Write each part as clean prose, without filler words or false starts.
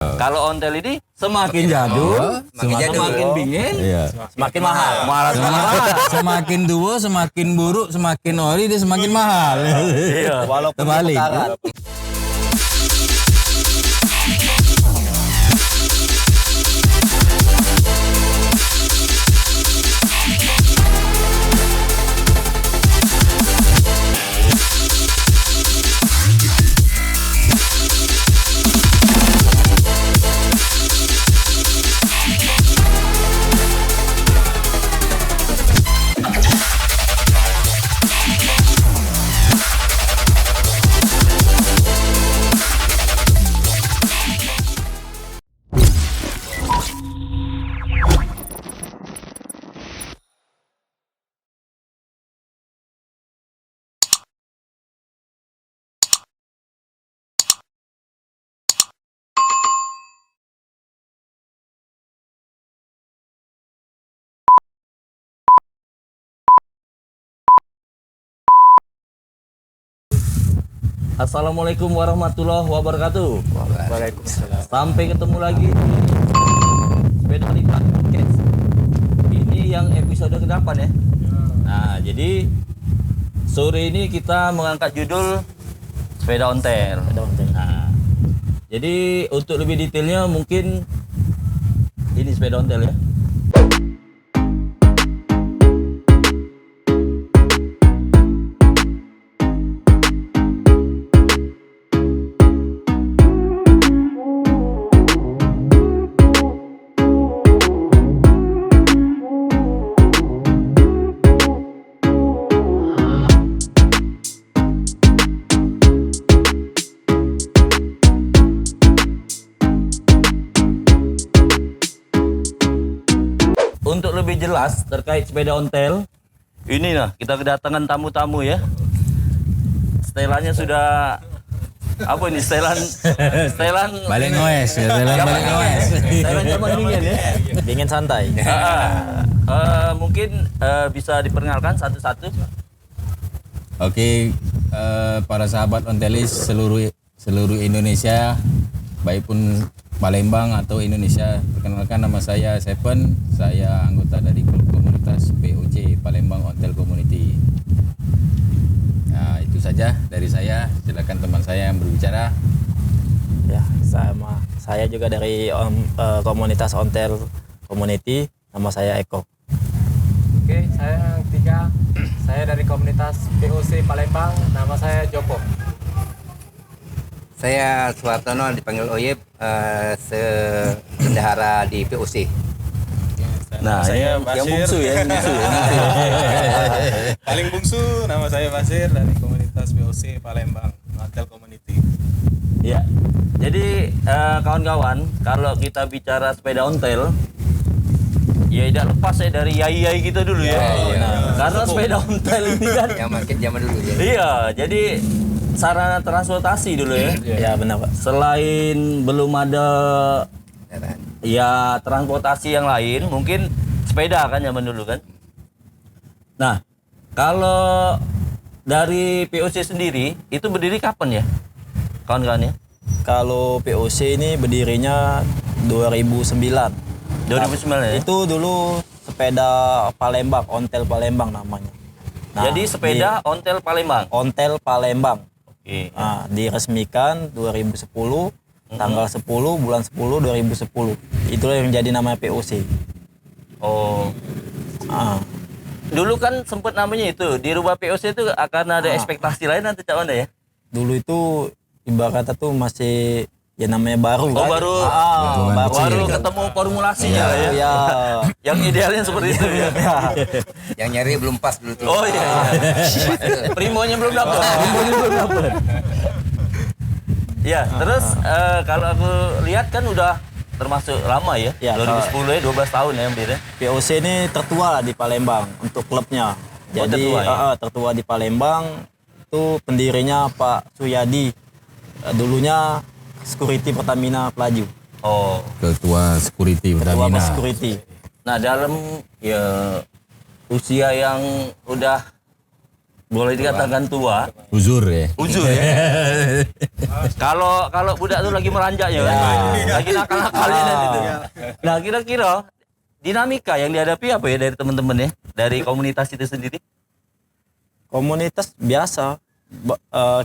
Kalau ontel ini semakin jadul, semakin dingin, semakin mahal. Semakin tua, semakin buruk, semakin ori dia semakin mahal. Iya. Walaupun Terbalik. putaran. Assalamualaikum warahmatullahi wabarakatuh. Waalaikumsalam. Sampai ketemu lagi di Sepeda Lipat Podcast. Ini yang episode ke-8 ya. Nah, jadi sore ini kita mengangkat judul sepeda ontel. Nah, jadi untuk lebih detailnya mungkin ini sepeda ontel ya. Untuk lebih jelas terkait sepeda ontel, ini nah kita kedatangan tamu-tamu ya. Setelannya sudah apa ini setelan Balik ngoes, ya, balik ngoes. setelan zaman dingin ya. Dingin santai. Mungkin bisa diperkenalkan satu-satu. Oke, para sahabat ontelis seluruh Indonesia, baik pun Palembang atau Indonesia, perkenalkan nama saya Seven, saya anggota dari klub komunitas POC Palembang Ontel Community. Nah, itu saja dari saya. Silakan teman saya yang berbicara. Ya, saya juga dari komunitas Ontel Community. Nama saya Eko. Oke, saya yang ketiga. Saya dari komunitas POC Palembang. Nama saya Joko. Saya Suhartono, dipanggil Oyep, bendahara di POC. Nah, saya yang bungsu ya, Paling bungsu, nama saya Basir dari komunitas POC Palembang, Ontel Community. Ya. Jadi kawan-kawan, kalau kita bicara sepeda ontel, ya tidak lepas ya dari yai-yai kita dulu ya. Karena sepeda ontel ini kan Yang market zaman dulu ya. iya, jadi sarana transportasi dulu ya. Ya, benar, Pak. Selain belum ada Beneran. ya transportasi yang lain, mungkin sepeda kan zaman dulu kan. Nah, kalau dari POC sendiri itu berdiri kapan ya, kawan-kawan ya? Kalau POC ini berdirinya 2009. 2009 ya. Itu dulu sepeda Palembang, Ontel Palembang namanya. Nah, Jadi sepeda ontel Palembang. Ontel Palembang. Oke. Nah, diresmikan 2010, tanggal 10 bulan 10 2010. Itulah yang jadi nama POC. Oh, Ah, dulu kan sempet namanya itu dirubah POC itu karena ada ekspektasi lain nanti Cak Wanda ya. dulu itu ibarat kata tuh masih ya namanya baru. Oh, kan? baru baru ketemu formulasinya lah ya. ya. Yang idealnya seperti itu ya. Yang nyari belum pas dulu tuh. Oh iya. Primonya belum dapat. Ya, terus kalau aku lihat kan udah termasuk lama ya. Ya, 2010 ya, 12 tahun ya hampir ya. POC ini tertua lah di Palembang untuk klubnya. Jadi tertua ya? tertua di Palembang itu pendirinya Pak Suyadi. Dulunya security Pertamina Pelaju. Oh. Ketua Security Ketua Pertamina. security. Nah, dalam ya usia yang udah boleh dikatakan tua, Uzur ya. ujur ya. Kalau budak tuh lagi meranjaknya kan, lagi nakal-nakalnya nanti tuh. Nah kira-kira dinamika yang dihadapi apa ya dari teman-teman ya, dari komunitas itu sendiri? Komunitas biasa.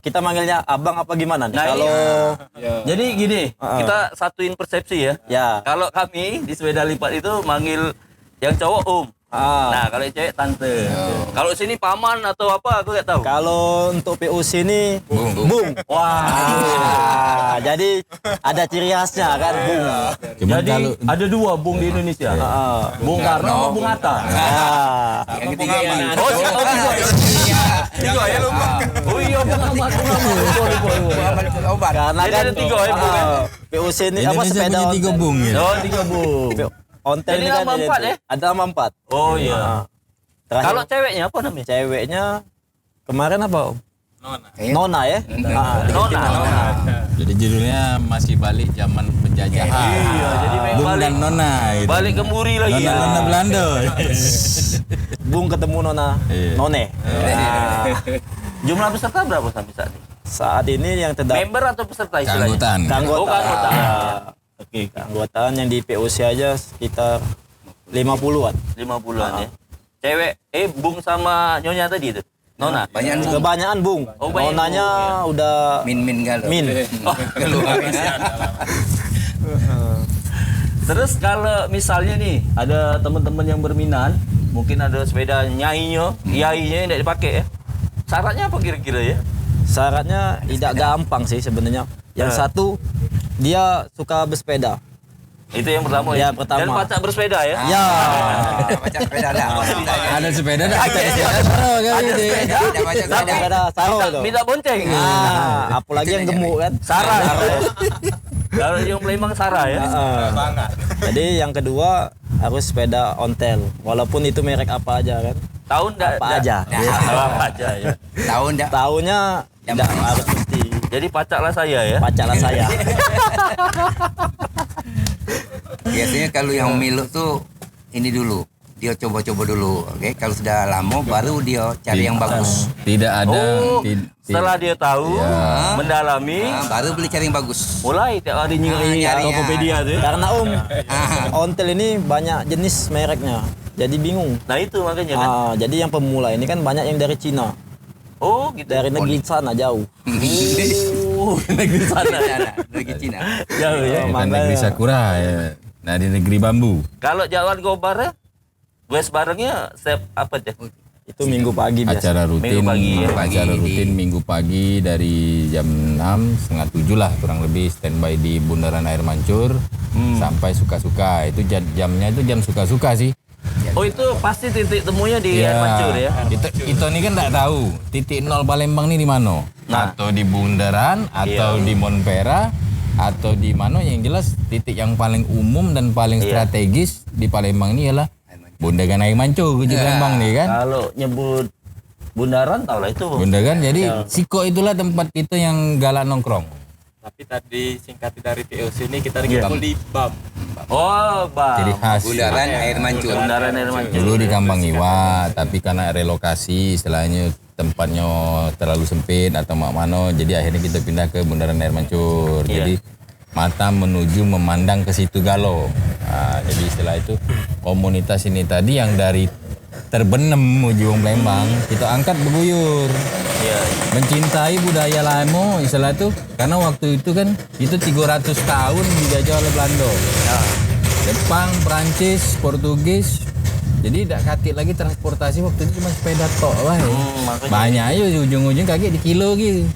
Kita manggilnya abang apa gimana nih? Nah, Kalau Jadi gini, kita satuin persepsi ya. ya Kalau kami di sepeda lipat itu manggil yang cowok om. Nah kalau yang cewek tante. Kalau sini paman atau apa aku nggak tahu. kalau untuk POC ini bung. Wah. Jadi ada ciri khasnya kan bung. Cuman Jadi kalau ada 2 bung di Indonesia. Bung Karno sama Bung Hatta. Yang ketiga ini. Oh, tiga ya lupa. Oh iya Bung Ahmad, Bung Ahmad. Lupa. Karena Jadi kan ada 3 ya Bung. POC ini apa Indonesia sepeda punya 3 ontel. bung ya. Oh 3 bung. Ontel Jadi ini kan nama 4 itu. ya? Ada nama 4. Oh iya. Terakhir Kalau ceweknya apa namanya? ceweknya kemarin apa Om? Nona ya? Nona. Jadi judulnya masih balik zaman penjajahan. Iya, jadi main Bung balik. dan Nona gitu. Balik ke Muri lagi ya. Nona Belanda. Bung ketemu Nona. Iya. None. Jumlah peserta berapa sampai saat ini? Saat ini yang terdapat Member atau peserta istilahnya? Keanggotaan. Oh, keanggotaan. Oke, keanggotaan yang di POC aja sekitar 50-an. 50-an ya. Cewek, Bung sama Nyonya tadi itu? Nona? Banyak bung. Kebanyakan Bung. Oh, banyak Nonanya udah Min galau. min. Terus kalau misalnya nih, ada teman-teman yang berminat, mungkin ada sepeda nyainya, yainya yang tidak dipakai ya. Syaratnya apa kira-kira ya? Syaratnya tidak gampang sih sebenarnya. Yang satu dia suka bersepeda. Itu yang pertama Ya, ya? pertama. Dan pacak bersepeda ya? Ya. Macam sepeda dah. Ada sepeda dah. Ada sepeda? Ada macam Sama sepeda. sepeda saro itu. Minta bonceng? Apalagi yang gemuk kan. Sarah. Kalau yang Palembang Sarah ya? Jadi yang kedua harus sepeda ontel. Walaupun itu merek apa aja kan. Tahun enggak? Apa aja. Apa aja ya. Tahun dah. Tahunnya tidak harus mesti Jadi pacaklah saya ya? pacarlah saya. Biasanya kalau yang miluk tuh ini dulu. Dia coba-coba dulu, oke? Kalau sudah lama baru dia cari yang bagus. Tidak ada. Oh, tid- setelah dia tahu, mendalami, Nah, baru beli cari yang bagus. mulai tiap hari nyari nyari, Tokopedia tuh ya. Karena ontel ini banyak jenis mereknya. Jadi bingung. Nah itu makanya kan. Jadi yang pemula ini kan banyak yang dari Cina. Oh gitu. Dari negeri sana jauh. Oh, negeri sana. Lagi Cina. Jauh ya. Bukan negeri Sakura ya. Nah di negeri bambu. Kalau Jawan Gobar ya, West barengnya setiap apa aja? Itu minggu pagi biasa. Acara rutin, Minggu pagi ya. acara rutin minggu pagi dari jam 6, setengah 7 lah kurang lebih standby di Bundaran Air Mancur sampai suka-suka. Itu jamnya itu jam suka-suka sih. Oh itu pasti titik temunya di Air Mancur ya? Itu ini kan nggak tahu titik nol Palembang ini di mana. Nah. Atau di Bundaran, atau di Monpera, atau di mana, yang jelas titik yang paling umum dan paling strategis di Palembang ini ialah Bundaran Air Mancur ke Palembang nih kan. Kalau nyebut Bundaran tau lah itu. Bundaran jadi Siko itulah tempat kita yang galak nongkrong. Tapi tadi singkat dari POC ini kita kumpul di BAM. Oh, Jadi Bang. khas. Bundaran Air Mancur. Bundaran Air Mancur. Dulu di Kambang Iwa, tapi karena relokasi istilahnya tempatnya terlalu sempit atau mana, jadi akhirnya kita pindah ke Bundaran Air Mancur. Jadi mata menuju memandang ke situ Galo. Nah, jadi istilah itu komunitas ini tadi yang dari terbenam menuju Palembang, kita angkat berguyur. Iya. Mencintai budaya lama istilah itu, karena waktu itu kan itu 300 tahun dijajah oleh Belanda. Jepang, Prancis, Portugis. Jadi tidak katik lagi transportasi waktu itu cuma sepeda tok lah. makanya. Banyak aja ujung-ujung kaki di kilo gitu.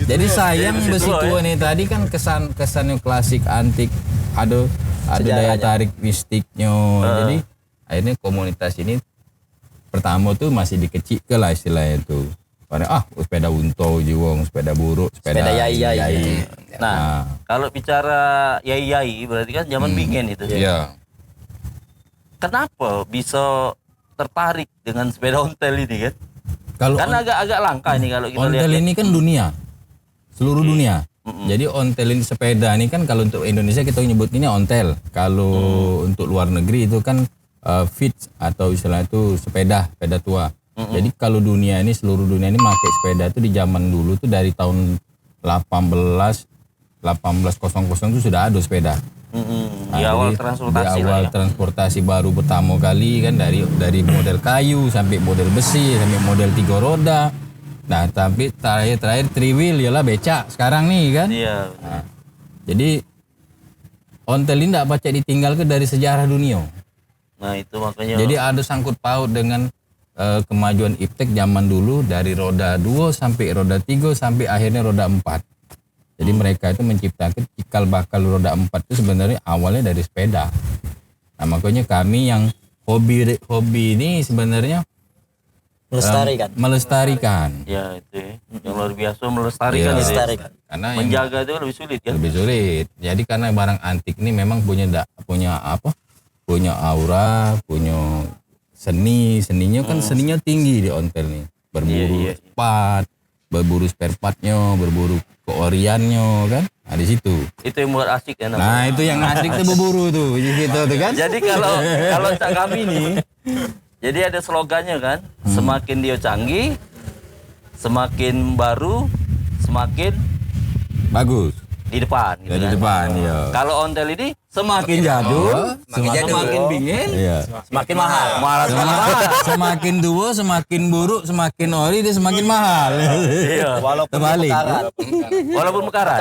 Jadi sayang besi tua nih tadi kan kesannya klasik antik, ada daya tarik mistiknya. Jadi akhirnya komunitas ini pertama tuh masih dikecilkan lah istilahnya itu. Pada sepeda unto jiwong, sepeda buruk, sepeda yai. Nah, kalau bicara yai-yai berarti kan zaman bingen itu. Iya. Kenapa bisa tertarik dengan sepeda ontel ini kan? Kalau Kan agak langka ini kalau kita lihat. ontel ini kan dunia, seluruh dunia. Jadi ontel ini sepeda ini kan kalau untuk Indonesia kita nyebutnya ontel. Kalau untuk luar negeri itu kan fit atau istilah itu sepeda tua. Jadi kalau seluruh dunia ini pakai sepeda itu di zaman dulu tuh dari tahun 1800 itu sudah ada sepeda. Di awal jadi transportasi di lah awal ya. transportasi baru pertama kali kan dari model kayu sampai model besi sampai model 3 roda. Nah, tapi terakhir three wheel ialah becak sekarang nih kan. Iya. Nah, jadi ontel ini tidak baca ditinggalkan dari sejarah dunia. Nah itu makanya. Jadi ada sangkut paut dengan kemajuan iptek zaman dulu dari roda 2 sampai roda 3 sampai akhirnya roda 4. Jadi mereka itu menciptakan cikal bakal roda 4 itu sebenarnya awalnya dari sepeda. Nah makanya kami yang hobi ini sebenarnya melestarikan. Ya itu ya. Yang luar biasa melestarikan Iya. itu ya. Karena yang Menjaga itu lebih sulit kan. lebih sulit. Jadi karena barang antik ini memang punya aura, punya seninya kan seninya tinggi di ontel nih. Berburu cepat, berburu spare partnya, berburu keoriannya kan. Nah di situ. Itu yang buat asik ya. Nah itu yang asik tuh berburu tuh, di situ tuh kan. Jadi kalau cak kami nih, jadi ada slogannya kan, semakin dia canggih, semakin baru, semakin Bagus. di depan. Gitu Dari kan. depan ya. Kalau ontel ini semakin jadul, semakin bingin, Iya. Semakin mahal. Semakin tua, semakin buruk, semakin ori dia semakin mahal. Iya. Walaupun Terbalik. mekarat. Walaupun mekarat.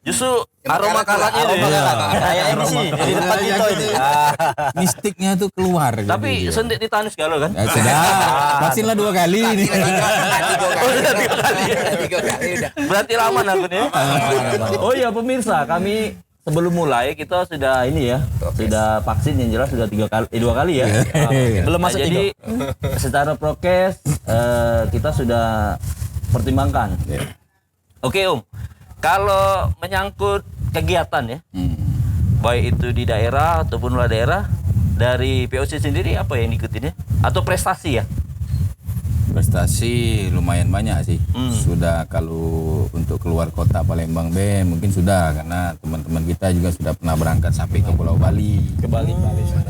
Justru aroma karatnya itu. Ya. Kayak ini sih di depan kita ini. Mistiknya tuh keluar. Tapi gitu dia. sendik di tanus galau kan? Ya, sudah, vaksinlah 2 kali ini. Tiga kali udah. Berarti lama aku nih. Oh iya pemirsa, kami sebelum mulai kita sudah ini ya, sudah vaksin yang jelas sudah 2 kali ya. Belum masuk jadi secara prokes kita sudah pertimbangkan. Oke Om, kalau menyangkut kegiatan ya, baik itu di daerah ataupun luar daerah, dari POC sendiri apa yang diikutin ya? Atau prestasi ya? Prestasi lumayan banyak sih. Sudah kalau untuk keluar kota Palembang mungkin sudah karena teman-teman kita juga sudah pernah berangkat sampai ke Pulau Bali, ke Malaysia.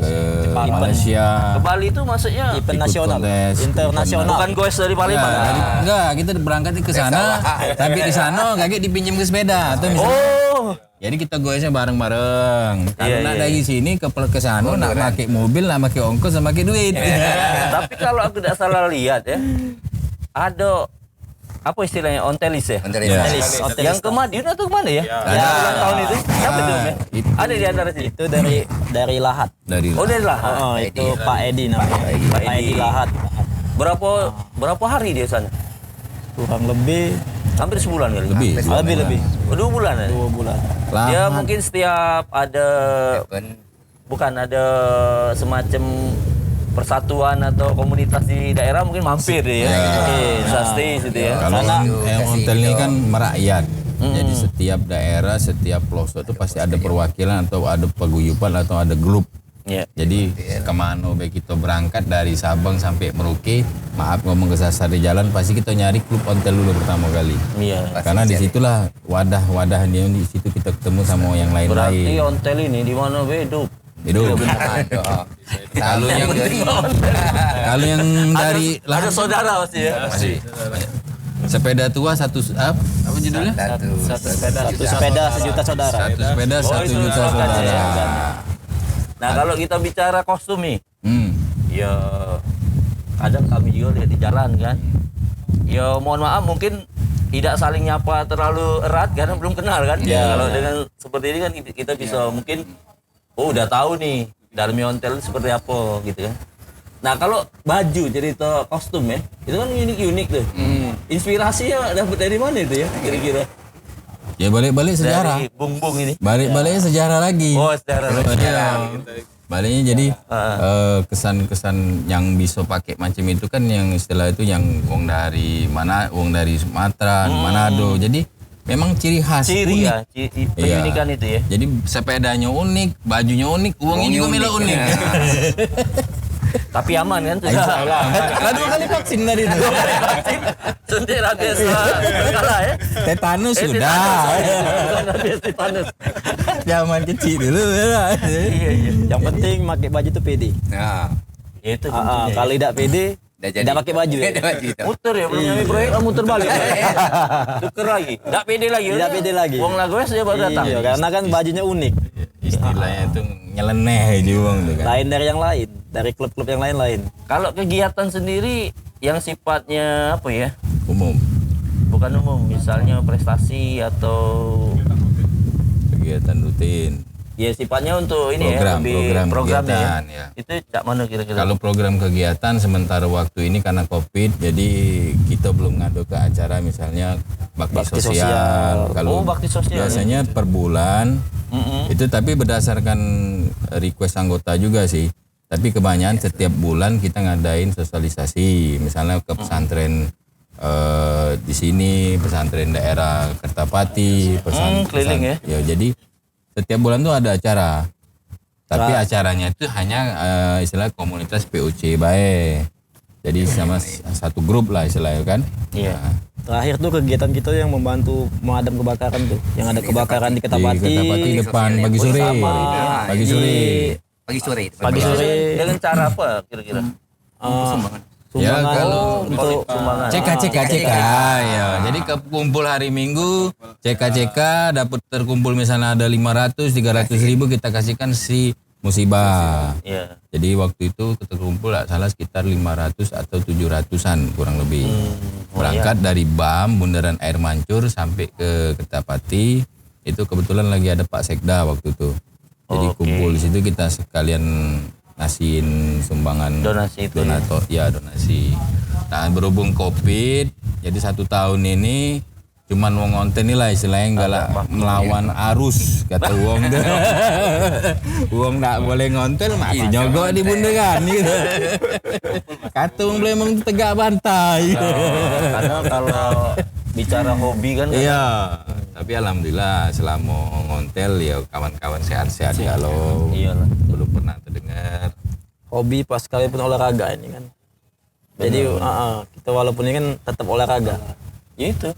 Ke Bali itu maksudnya event Ikut nasional, kontes, internasional. bukan goes dari Palembang. Ya, enggak, kita berangkat ke sana, tapi di sana kaget dipinjam ke sepeda atau misalnya. Oh, Jadi kita goesnya bareng-bareng. Karena iya. dari sini ke sana nak pakai mobil, nak pakai ongkos, nak pakai duit. tapi kalau aku tidak salah lihat ya, ada apa istilahnya ontelis ya? Ontelis. Ya. Yang ke Madiun atau kemana ya? Yang ulang tahun itu? Siapa itu? Om, ya? Itu. Ada di antara sini. Itu dari Lahat. Dari Oh dari lah. Oh, itu Pak Edi namanya. Pak Edi Lahat. Berapa hari dia sana? Kurang lebih Hampir sebulan kali. lebih. Oh, 2 bulan ya? 2 bulan. Dia Lama. mungkin setiap ada semacam persatuan atau komunitas di daerah mungkin mampir dia ya. Bisa stay situ ya. Kalau Kasih yang hotel ini video. kan merakyat. Jadi setiap daerah, setiap pelosok itu pasti ada perwakilan atau ada paguyuban atau ada grup. Iya. Jadi kemana baik kita berangkat dari Sabang sampai Merauke, maaf ngomong kesasar di jalan, pasti kita nyari klub ontel dulu pertama kali. Iya. Karena disitulah wadah di situ kita ketemu sama yang Berarti lain-lain. ontel ini di mana hidup? Hidup. Kalau yang Kalau yang dari Ada saudara pasti ya. sepeda tua satu apa judulnya? satu Sepeda 1 juta saudara. Satu sepeda 1 itu juta slogannya saudara. ya. Nah kalau kita bicara kostum nih, ya kadang kami juga lihat di jalan kan. Ya mohon maaf mungkin tidak saling nyapa terlalu erat karena belum kenal kan. Kalau dengan seperti ini kan kita bisa mungkin udah tahu nih dalamnya ontel itu seperti apa gitu kan. Nah kalau baju cerita kostum ya, itu kan unik-unik tuh. Inspirasinya dapat dari mana itu ya kira-kira? Ya balik-balik sejarah. Dari bung-bung ini. Balik-baliknya sejarah lagi. Oh sejarah. Baliknya jadi kesan-kesan yang bisa pakai macam itu kan yang istilah itu yang wong dari Sumatera, Manado. Jadi memang ciri khas. Ciri unik. ya, keunikan itu ya. Jadi sepedanya unik, bajunya unik, uangnya juga mila unik. Tapi aman kan sudah. Lah 2 kali vaksin tadi itu. Suntik rabies kalah ya. Tetanus sudah. Rabies tetanus. Zaman kecil dulu. Iya. Yang penting pakai baju itu pede. Nah, Itu Kalau tidak pede Tidak pakai baju. Ya? Udah baju itu. Muter ya, belum nyampe proyek muter balik. Tuker lagi. Nggak pede lagi. Tidak pede lagi. Uang lagoes dia baru datang. Iya, karena kan bajunya unik. Istilahnya itu nyeleneh juga tuh kan. Lain dari yang lain, dari klub-klub yang lain-lain. Kalau kegiatan sendiri yang sifatnya apa ya? Umum. Bukan umum, misalnya prestasi atau Kegiatan rutin. ya sifatnya untuk ini Program, ya, lebih program programnya kegiatan, ya. ya. Itu cak mana kira-kira? Kalau program kegiatan sementara waktu ini karena Covid, jadi kita belum ngadu ke acara misalnya bakti Bakti sosial. sosial. Kalau Oh, bakti sosial, biasanya per bulan itu tapi berdasarkan request anggota juga sih. Tapi kebanyakan setiap bulan kita ngadain sosialisasi, misalnya ke pesantren di sini, pesantren daerah Kertapati, keliling ya. jadi setiap bulan tuh ada acara. Tapi acaranya itu hanya istilah komunitas POC bae. Jadi sama satu grup lah istilahnya kan. Iya. Nah, Terakhir tuh kegiatan kita yang membantu memadam kebakaran tuh. Yang ada kebakaran di di Ketapati. Kertapati depan pagi sore. Sama Pagi sore. Pagi sore. Pagi sore. Dengan cara apa kira-kira? Sumbangan. Ya Sumbangan kalau untuk sumbangan. CK ya. Jadi kumpul hari Minggu, CK dapat terkumpul misalnya ada 500, 300 ribu kita kasihkan si musibah. Iya. Jadi waktu itu terkumpul nggak salah sekitar 500 atau 700-an kurang lebih. Berangkat dari BAM Bundaran Air Mancur sampai ke Kertapati. Itu kebetulan lagi ada Pak Sekda waktu itu. Jadi Oke. kumpul di situ kita sekalian ngasihin sumbangan Donasi itu donasi. Nah berhubung Covid, jadi 1 tahun ini cuman wong ngonten lah istilahnya enggak lah melawan arus kata wong tuh. Wong nggak boleh ngonten mati nyogok di bundaran gitu. Katung boleh emang tegak bantai. Karena kalau bicara hobi kan Iya. Tapi alhamdulillah selama ngontel ya kawan-kawan sehat-sehat kalau iyalah. belum pernah terdengar. hobi pas sekalipun olahraga ini kan. Jadi kita walaupun ini kan tetap olahraga. Ya itu.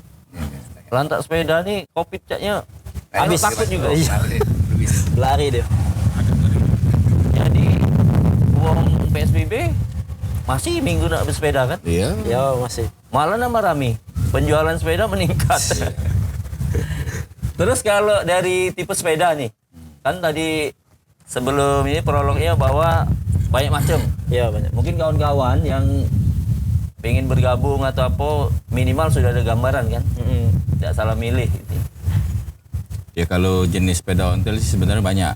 Lantak sepeda nih Covid caknya Habis. takut juga. Iya. Lari dia. Jadi uang PSBB masih minggu nak bersepeda kan? Iya. Ya masih. Malah nambah rame. Penjualan sepeda meningkat. Terus kalau dari tipe sepeda nih, kan tadi sebelum ini prolognya bahwa banyak macam. Ya banyak. Mungkin kawan-kawan yang pengen bergabung atau apa minimal sudah ada gambaran kan? Tidak salah milih. Gitu. Ya kalau jenis sepeda ontel sih sebenarnya banyak.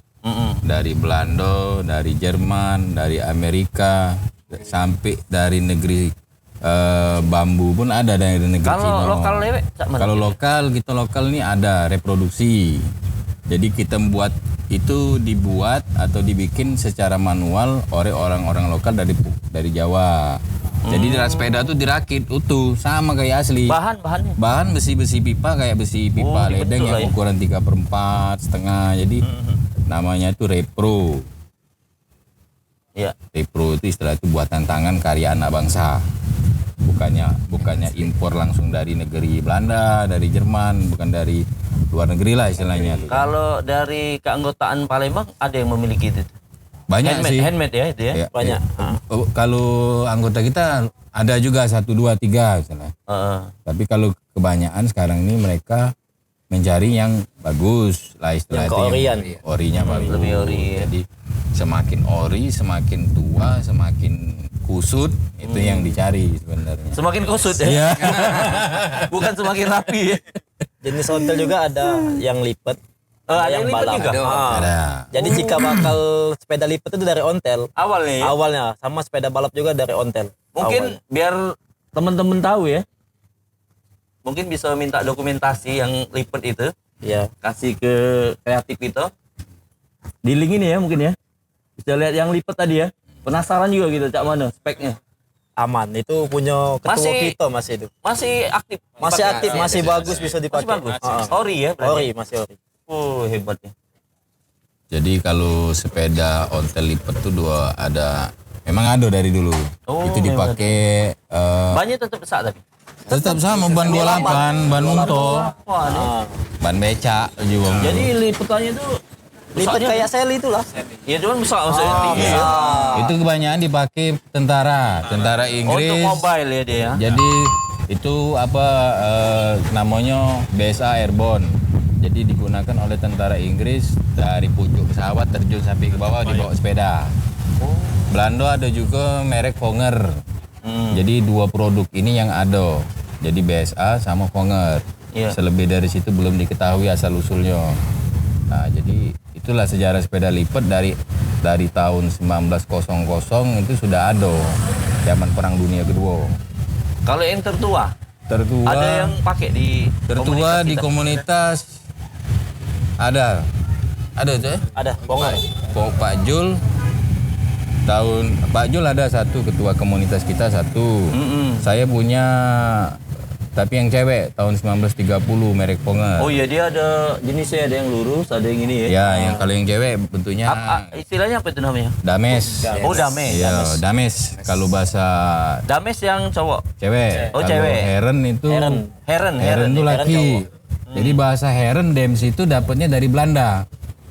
Dari Belanda, dari Jerman, dari Amerika, sampai dari negeri bambu pun ada dari negeri Kalau Cina. lokal lewek, cak mana? Kalau lokal ini ada reproduksi. Jadi kita dibuat atau dibikin secara manual oleh orang-orang lokal dari Jawa. Jadi sepeda tuh dirakit utuh sama kayak asli. Bahannya. Bahan besi pipa kayak besi pipa ledeng dibetul lah yang ya. ukuran 3/4 setengah. Jadi namanya itu repro. Ya. Repro itu istilah itu buatan tangan karya anak bangsa. Bukannya impor langsung dari negeri Belanda, dari Jerman, bukan dari luar negeri lah istilahnya. Kalau dari keanggotaan Palembang ada yang memiliki itu? Banyak sih. Handmade ya itu ya? Ya, Banyak. ya. Kalau anggota kita ada juga 1, 2, 3 misalnya. Tapi kalau kebanyakan sekarang ini mereka mencari yang bagus lah istilahnya. Yang keorian. Orinya bagus. Lebih ori, ya. Jadi semakin ori, semakin tua, semakin kusut itu yang dicari sebenarnya. Semakin kusut ya? Iya. Bukan semakin rapi ya? Jenis ontel juga ada yang lipat. Ada yang lipat balap. juga? Ada. Jadi jika bakal sepeda lipat itu dari ontel. Awalnya ya? Awalnya sama sepeda balap juga dari ontel. Mungkin biar teman-teman tahu ya. Mungkin bisa minta dokumentasi yang lipat itu. Iya. Kasih ke kreatif itu. Di link ini ya mungkin ya. Bisa lihat yang lipat tadi ya. Penasaran juga gitu cak mana speknya. Aman. Itu punya ketua Masih- kita masih itu. Masih aktif. Masih aktif, masih bagus bisa Masih dipakai. bagus. Ah, Ori ya berarti. Ori, masih ori. Oh hebat ya. Jadi kalau sepeda ontel lipat tuh memang ada dari dulu. Oh, Itu dipakai Banyak tetap besar tapi. tetap sama ban 28, ban unto, Wah, ini. ban becak juga. Jadi liputannya itu lipat kayak sel itulah. Ya cuman besar maksudnya tinggi. Iya. Itu kebanyakan dipakai tentara Untuk Inggris. mobile ya dia ya. Jadi itu namanya BSA Airborne. Jadi digunakan oleh tentara Inggris dari pucuk pesawat terjun sampai ke bawah dibawa sepeda. Belanda ada juga merek Fonger. Jadi dua produk ini yang ada. Jadi BSA sama Fonger. Iya. Selebih dari situ belum diketahui asal usulnya. Nah, jadi itulah sejarah sepeda lipat dari tahun 1900 itu sudah ada zaman Perang Dunia Kedua. Kalau yang tertua, Tertua ada yang pakai di tertua di kita? komunitas ada tuh Ada Fonger. Pak Jul Pak Jul ada satu ketua komunitas kita satu. Saya punya tapi yang cewek tahun 1930 merek Fonger. Oh iya, dia ada jenisnya, ada yang lurus, ada yang ini ya. Ya, yang kalau yang cewek bentuknya Istilahnya apa itu namanya? dames. Oh, dames. Iya, dames. Kalau bahasa Dames yang cowok. cewek. Oh, Kalau cewek. Heren itu Heren itu laki. Jadi bahasa Heren Dems itu dapatnya dari Belanda.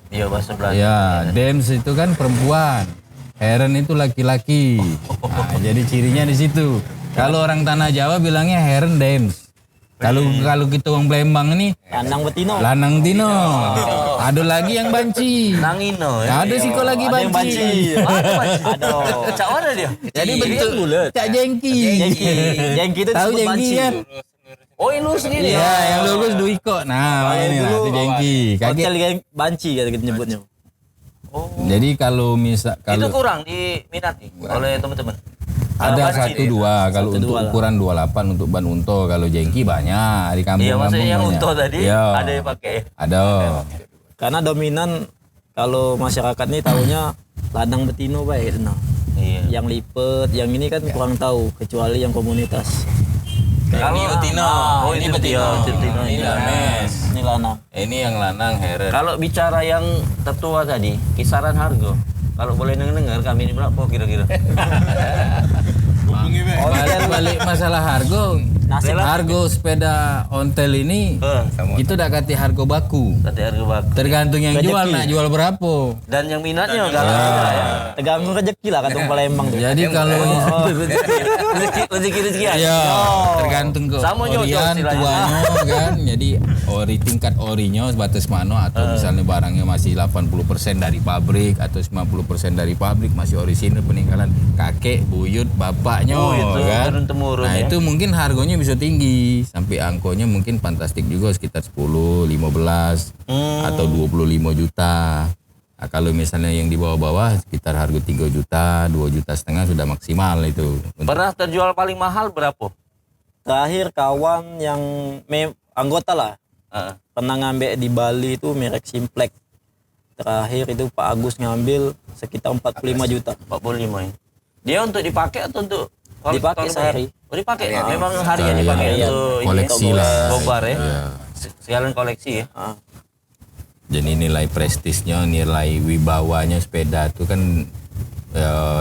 Iya, bahasa Belanda. Ya, Dems itu kan perempuan. Heren itu laki-laki. Nah, jadi cirinya di situ. Kalau orang tanah Jawa bilangnya Heren Dems. Kalau kita orang Palembang ini Lanang betino. lanang tino. Ada lagi yang banci. Nangino ya. Ada sih kok lagi Ada yang banci. Ada. Cak mana dia? Jadi bentuk Cak Jengki. Yang kita Tahu disebut Jengki banci. kan? Oh, ini lurus gini. Iya, yang lurus Duiko. Nah, ini lah itu Jengki. Hotel Kaget. yang banci kita nyebutnya. Jadi kalau Itu kurang diminati oleh teman-teman. ada Kalau banci 1-2 kalau untuk ukuran 28 untuk ban unto, kalau jengki banyak di kampung. Iya, maksudnya yang banyak. unto tadi Iya. ada yang pakai. Ada. Karena dominan kalau masyarakat ini tahunya ladang betino baik nah. Iya. Yang lipet, yang ini kan kurang tahu kecuali yang komunitas. Kalau oh ini betul. Ini dames. Ini lanang. Ini yang lanang Heren. Kalau bicara yang tertua tadi, kisaran harga. Kalau boleh dengar kami ini berapa kira-kira? Balik masalah harga. Harga sepeda ontel ini itu udah kati harga baku. Kata harga baku. Tergantung yang Rezeki. jual nak jual berapa. Dan yang minatnya enggak ada ya. Tergantung rezeki lah kata Palembang tuh. Jadi kalau Rezeki aja. ya tergantung ke Sama Nyo, orian istilahnya. tuanya kan. Jadi tingkat orinya sebatas mana atau misalnya barangnya masih 80% dari pabrik atau 90% dari pabrik masih orisinil peninggalan kakek, buyut, bapaknya Oh, itu kan. turun-temurun Nah, ya. itu mungkin harganya bisa tinggi sampai angkonya mungkin fantastik juga sekitar 10, 15 atau 25 juta. Nah, kalau misalnya yang di bawah-bawah sekitar harga 3 juta, 2,5 juta sudah maksimal itu. Pernah terjual paling mahal berapa? Terakhir kawan yang anggota lah Heeh. pernah ngambil di Bali itu merek Simplex. Terakhir itu Pak Agus ngambil sekitar 45 juta. 45 ya. Dia untuk dipakai atau untuk Dipakai sehari. Oh, dipakai. Memang harian dipakai Iya, untuk ini, koleksi lah. Gobar ya. Iya. Sekalian koleksi ya. Jadi nilai prestisnya, nilai wibawanya sepeda itu kan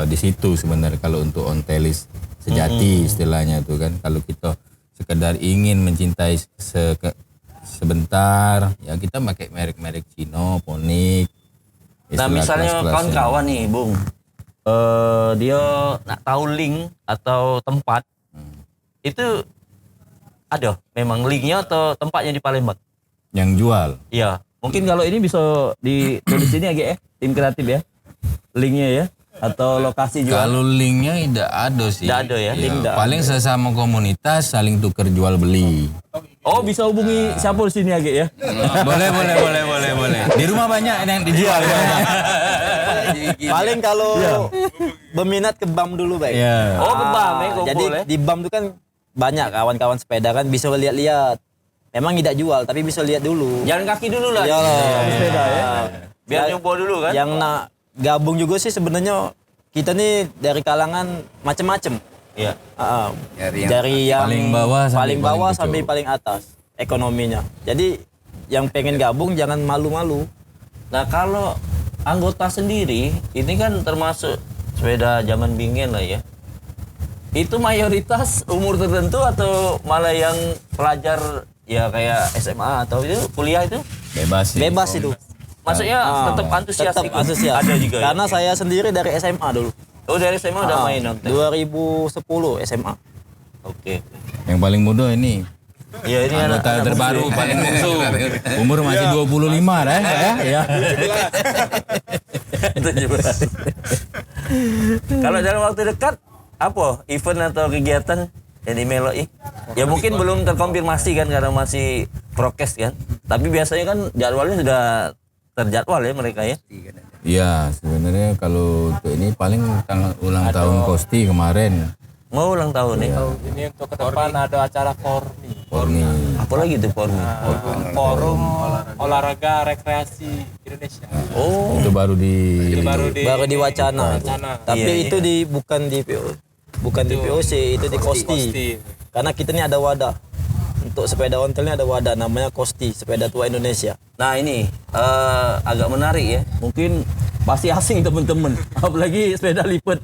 di situ sebenarnya kalau untuk ontelis sejati istilahnya itu kan. Kalau kita sekedar ingin mencintai sebentar, ya kita pakai merek-merek Cino, Ponik. Nah, istilah misalnya kelas-kelasnya. kawan-kawan nih, Bung. Dia nak tahu link atau tempat. Itu ada memang linknya atau tempatnya di Palembang? Yang jual. Iya. Mungkin kalau ini bisa ditulis sini ya, tim kreatif ya. Linknya ya atau lokasi jual. Kalau linknya tidak ada sih. Tidak ada ya? Ya, Link tidak paling sesama komunitas saling tukar jual beli. Oh, bisa hubungi siapa di sini ya? boleh. Di rumah banyak yang dijual. Paling kalau berminat ke BAM dulu baik. Iya. Oh, ke BAM ya, kumpul Jadi ya. di BAM itu kan banyak kawan-kawan sepeda kan bisa lihat-lihat. Memang tidak jual tapi bisa lihat dulu. Jalan kaki dulu lah. Iya lah. Sepeda ya. Biar nyoba dulu kan. Yang nak gabung juga sih sebenarnya kita nih dari kalangan macam-macam. Iya. Dari yang paling bawah sampai paling bawah paling sampai kecil. paling atas ekonominya. Jadi yang pengen gabung jangan malu-malu. Nah, kalau anggota sendiri ini kan termasuk sepeda zaman bingen lah ya. Itu mayoritas umur tertentu atau malah yang pelajar ya kayak SMA atau itu kuliah itu? Bebas sih. Bebas itu. maksudnya tetap antusias. Tetap ikut? antusias. Ada juga. Ya? Karena saya sendiri dari SMA dulu. Oh dari SMA udah main ontel. 2010 SMA. Oke. Yang paling muda ini Ya ini anggota anak terbaru paling musuh. Umur masih 25 dah ya. Kalau dalam waktu dekat apa event atau kegiatan yang dimeloi? Ya mungkin belum terkonfirmasi kan karena masih prokes kan. Tapi biasanya kan jadwalnya sudah terjadwal ya mereka ya. Iya, sebenarnya kalau untuk ini paling ulang tahun Kosti kemarin. Mau ulang tahun nih. Ini untuk ke depan ada acara Porni. Apalagi itu Porni. forum olahraga rekreasi Indonesia. Oh, Itu baru Baru di wacana. Tapi Iya, itu bukan di POC, itu di Kosti. Karena kita ini ada wadah. Untuk sepeda ontel ini ada wadah namanya Kosti, Sepeda Tua Indonesia. nah ini agak menarik ya. Mungkin pasti asing teman-teman. Apalagi sepeda lipat.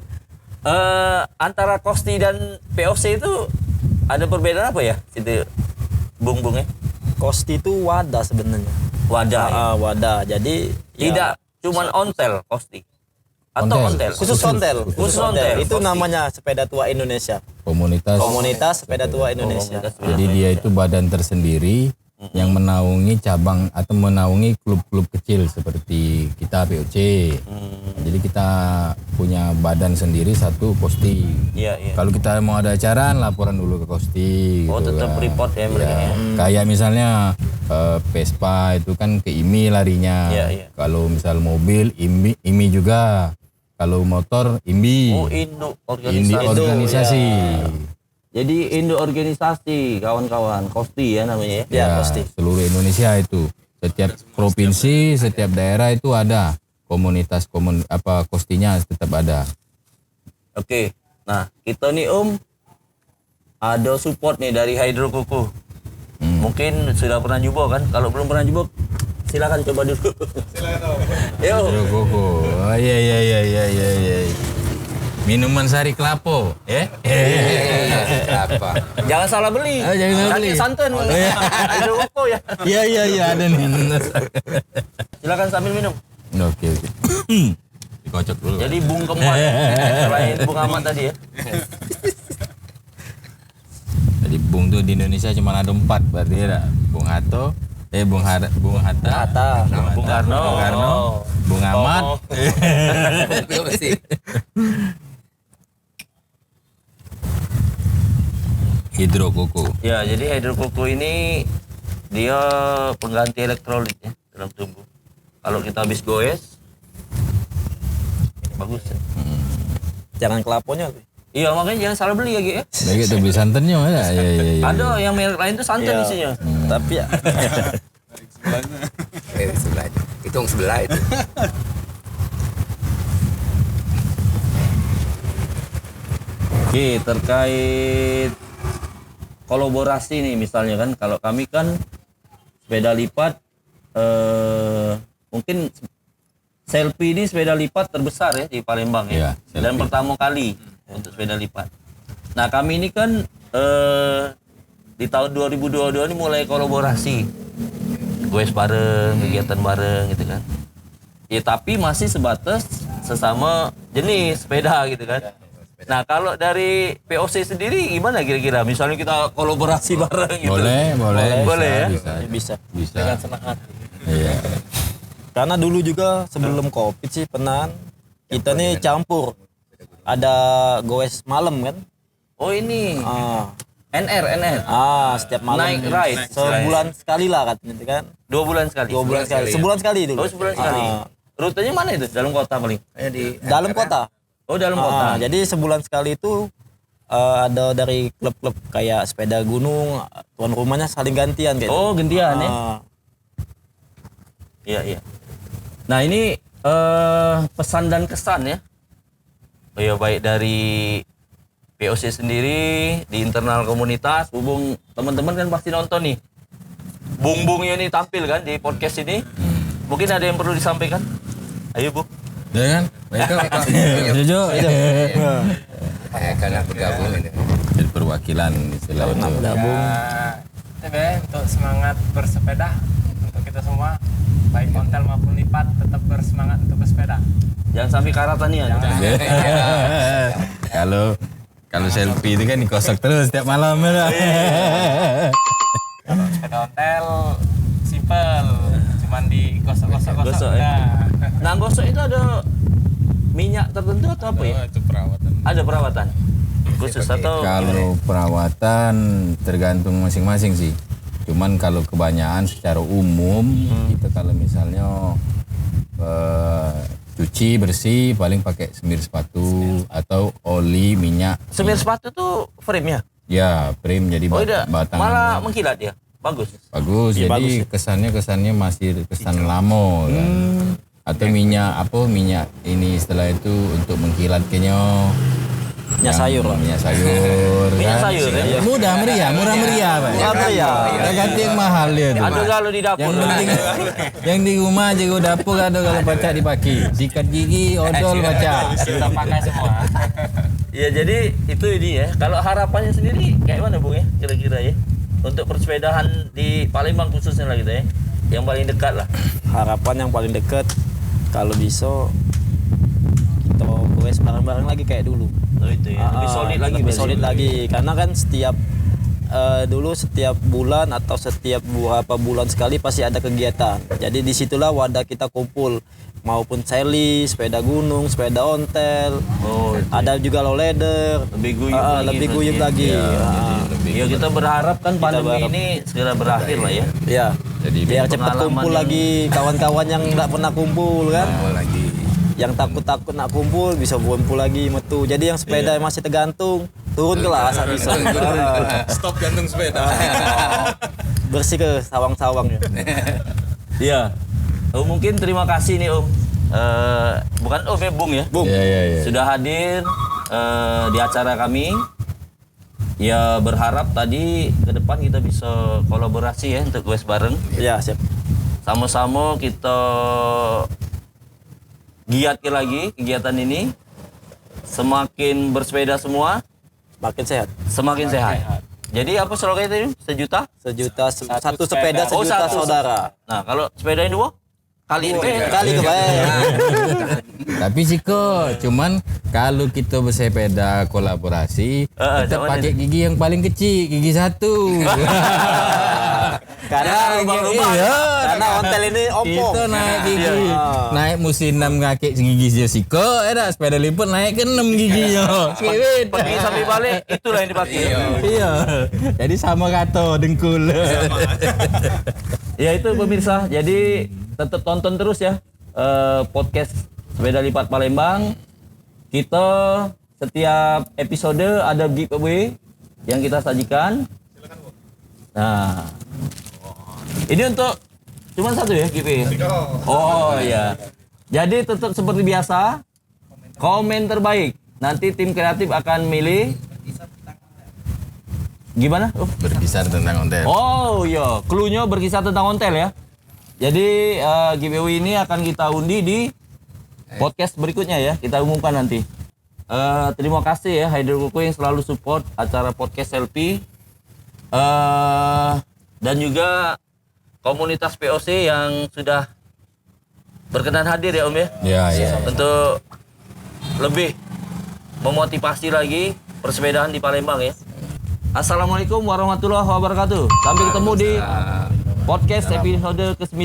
Antara Kosti dan POC itu ada perbedaan apa ya? Itu Bung ya. Kosti itu wadah sebenarnya. Wadah. Ya? Wadah. Jadi Tidak cuman ontel Kosti. Atau ontel. Khusus ontel. Khusus ontel. Itu Kosti. namanya Sepeda Tua Indonesia. komunitas. Sepeda Tua Indonesia. Jadi dia itu badan tersendiri yang menaungi cabang atau menaungi klub-klub kecil seperti kita POC. Jadi kita punya badan sendiri satu Kosti. Iya, iya. Kalau kita mau ada acara laporan dulu ke Kosti. Oh, gitu tetap kan. report ya mereka ya. Kayak misalnya Vespa itu kan ke IMI larinya. Iya, iya. Kalau misal mobil IMI juga. Kalau motor IMBI. Oh, Indo Indi organisasi. Jadi Indo organisasi kawan-kawan Kosti ya namanya ya. Ya, Kosti. Seluruh Indonesia itu. Setiap provinsi, setiap daerah itu ada komunitas Kostinya tetap ada. Oke. Nah, kita nih ada support nih dari Hydro Kuku. Mungkin sudah pernah nyoba kan? Kalau belum pernah nyoba silakan coba dulu. Yo. Koko. Oh iya. Minuman sari kelapa, ya? Apa? Jangan salah beli. Jangan salah beli. Nanti santan. Hydro Kuku ya. Iya ada nih. Silakan sambil minum. Oke. Dikocok dulu. Jadi Bung keempat selain Bung Ahmad tadi ya. Jadi Bung tuh di Indonesia cuma ada 4 berarti ya. Bung Hatta, Bung Hatta, Bung Karno, Bung Ahmad. Hydro Kuku. Ya, jadi Hydro Kuku ini dia pengganti elektrolit ya dalam tubuh. Kalau kita habis goes, bagus ya. Jangan kelaponya. Iya, makanya jangan salah beli ya, Gi ya. Lagi tuh beli santannya ya. Iya. Ada yang merek lain tuh santan Iya. isinya. Tapi ya Sebelah itu. Itu yang sebelah itu. Oke, terkait kolaborasi nih misalnya kan, kalau kami kan sepeda lipat mungkin Selfie ini sepeda lipat terbesar ya di Palembang ya. Iya, Dan Selfie. pertama kali untuk sepeda lipat. Nah, kami ini kan di tahun 2022 ini mulai kolaborasi. Goes bareng, kegiatan bareng gitu kan. Ya tapi masih sebatas sesama jenis sepeda gitu kan. Nah, kalau dari POC sendiri gimana kira-kira? Misalnya kita kolaborasi bareng gitu. Boleh ya? bisa. Dengan senang hati. Iya. Karena dulu juga sebelum Covid sih pernah kita nih campur. Ada goes malam kan. Oh ini Ah, NR. setiap malam. Night ride. Sebulan sekali lah katanya kan. 2 bulan sekali. 2 bulan sekali. Sebulan sekali dulu. Oh, sebulan sekali. Ah, Rutenya mana itu? Dalam kota paling? dalam kota. Oh, dalam kota. Jadi sebulan sekali itu ada dari klub-klub kayak sepeda gunung, tuan rumahnya saling gantian gitu. Oh, gantian ya. Ah, Iya. Nah, ini pesan dan kesan ya. Oh ya, baik dari POC sendiri, di internal komunitas, hubung teman-teman kan pasti nonton nih. Bung-bungnya ini tampil kan di podcast ini. Mungkin ada yang perlu disampaikan? Ayo, Bu. Ya kan? Jojo itu. Karena bergabung ini. Jadi perwakilan istilah itu. Ya, untuk semangat bersepeda untuk kita semua, baik ontel maupun lipat, tetap bersemangat untuk bersepeda. Jangan sampai karatan nih. Kalau selfie itu kan dikosok terus tiap malam ya. Kalau sepeda ontel simple, cuman digosok-gosok Gosok, udah. Nah, gosok itu ada minyak tertentu atau apa ya? Oh, itu perawatan. Ada perawatan khusus atau Kalau perawatan tergantung masing-masing sih. Cuman kalau kebanyakan secara umum kita kalau misalnya cuci bersih paling pakai semir sepatu atau oli minyak. semir sepatu tuh frame-nya? Ya, frame jadi Oh, tidak. batang. Malah mengkilat ya. Bagus. Bagus. Iya, Jadi kesannya masih kesan lama kan. Atau minyak ini setelah itu untuk mengkilat kayaknya Minyak sayur lah. Minyak sayur. Minyak kan? sayur ya? Murah meriah, Pak. Apa ya? Ya ganti yang mahal dia tuh. Ada kalau di dapur. Yang penting yang di rumah jago dapur ada kalau baca dipakai. Sikat gigi, odol baca. Kita pakai semua. Ya jadi itu ini ya. Kalau harapannya sendiri kayak mana Bung ya kira-kira ya? Untuk persepedahan di Palembang khususnya lah gitu ya. Yang paling dekat lah. Harapan yang paling dekat kalau bisa kita goes bareng-bareng lagi kayak dulu. Oh itu ya. Lebih solid lagi. Lebih berarti. solid lagi karena kan dulu setiap bulan atau setiap beberapa bulan sekali pasti ada kegiatan. Jadi disitulah wadah kita kumpul, maupun seli, sepeda gunung, sepeda ontel. Oh, itu. Ada juga low leather. Lebih guyup lagi. Lebih berarti guyup ya. lagi. Ya kita berharap kan pandemi berharap. ini segera berakhir lah ya. Ya. Jadi Biar cepat pengalaman kumpul yang- lagi kawan-kawan yang nggak pernah kumpul kan. lagi. Yang takut-takut nak kumpul bisa kumpul lagi metu. Jadi yang sepeda yang masih tergantung turun ke lah asal bisa. Stop gantung sepeda. Bersih ke sawang-sawangnya. Iya. Oh, mungkin terima kasih nih Om. Bukan Om ya, Bung ya. Bung. Iya. Sudah hadir di acara kami. Ya berharap tadi ke depan kita bisa kolaborasi ya untuk quest bareng. Ya, siap. Sama-sama kita giatkan lagi kegiatan ini. Semakin bersepeda semua, Makin sehat. semakin sehat. Jadi apa slogan tadi? Sejuta? Satu sepeda Oh, sejuta satu. saudara. Nah, kalau sepeda yang dua kali Kali kebayang. Tapi sih kok, cuman kalau kita bersepeda kolaborasi, kita sama pakai gigi yang paling kecil, gigi satu. Karena karena ontel ini ompong. Kita naik gigi, Iya. naik musim 6 kaki gigi Siko, sepeda lipat naik ke 6 giginya. Siwit. Pergi sampai balik itulah yang dipakai. Iya. Jadi sama kata dengkul. Ya itu pemirsa. Jadi tetap tonton terus ya podcast Sepeda Lipat Palembang. Kita setiap episode ada giveaway yang kita sajikan. Nah, ini untuk cuma satu ya giveaway. Oh iya. Jadi tetap seperti biasa. Komen terbaik. Nanti tim kreatif akan milih. Gimana? Berkisar tentang ontel. Oh iya, clue-nya berkisar tentang ontel ya. Jadi giveaway ini akan kita undi di podcast berikutnya ya. Kita umumkan nanti. Terima kasih ya Haider Kuku yang selalu support acara podcast selfie. Dan juga komunitas POC yang sudah berkenan hadir ya Om ya. Ya. Untuk lebih memotivasi lagi persepedaan di Palembang ya. Assalamualaikum warahmatullahi wabarakatuh. Sampai ketemu di podcast episode ke-9.